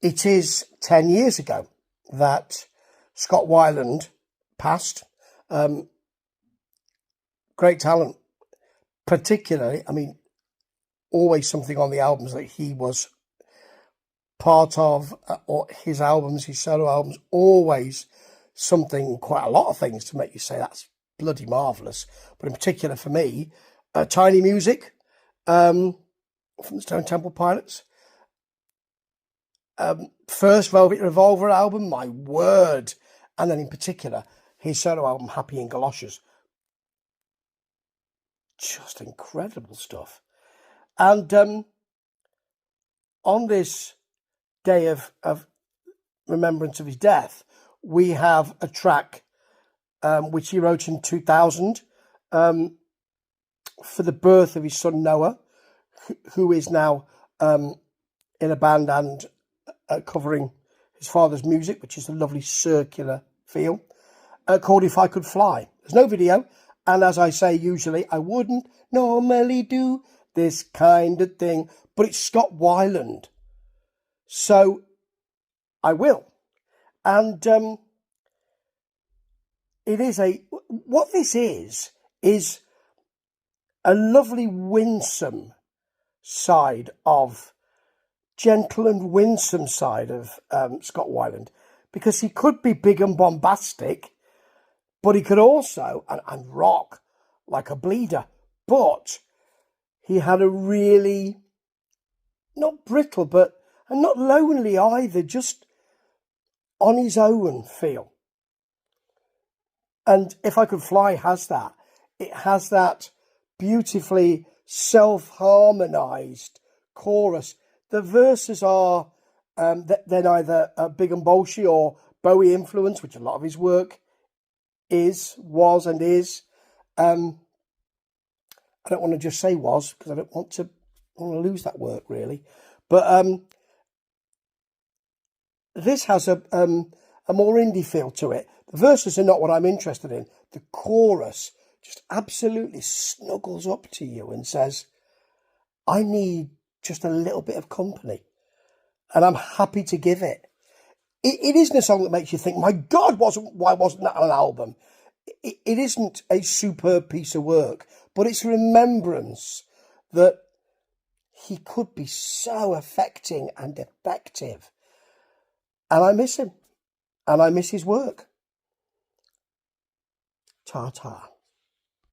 It is 10 years ago that Scott Weiland passed. Great talent, particularly, I mean, always something on the albums that he was part of, or his albums, his solo albums, always something, quite a lot of things to make you say that's bloody marvellous. But in particular for me, Tiny Music from the Stone Temple Pilots. First Velvet Revolver album, my word. And then in particular, his solo album, Happy in Galoshes. Just incredible stuff. And on this day of remembrance of his death, we have a track which he wrote in 2000 for the birth of his son Noah, who is now in a band and covering his father's music, which is a lovely circular feel, called If I Could Fly. There's no video, and as I say, usually I wouldn't normally do this kind of thing, but it's Scott Weiland, so I will. And it is what this is a lovely winsome side of, gentle and winsome side of Scott Weiland, because he could be big and bombastic, but he could also, and rock like a bleeder, but he had a really, not brittle, but, and not lonely either, just on his own feel. And If I Could Fly has that. It has that beautifully self-harmonised chorus. The verses are, they're neither big and bolshy or Bowie influence, which a lot of his work was and is. I don't want to just say was, because I don't want to lose that work really. But this has a more indie feel to it. The verses are not what I'm interested in. The chorus just absolutely snuggles up to you and says, I need just a little bit of company, and I'm happy to give it. It isn't a song that makes you think, my God, why wasn't that on an album? It isn't a superb piece of work, but it's remembrance that he could be so affecting and effective. And I miss him, and I miss his work. Ta-ta.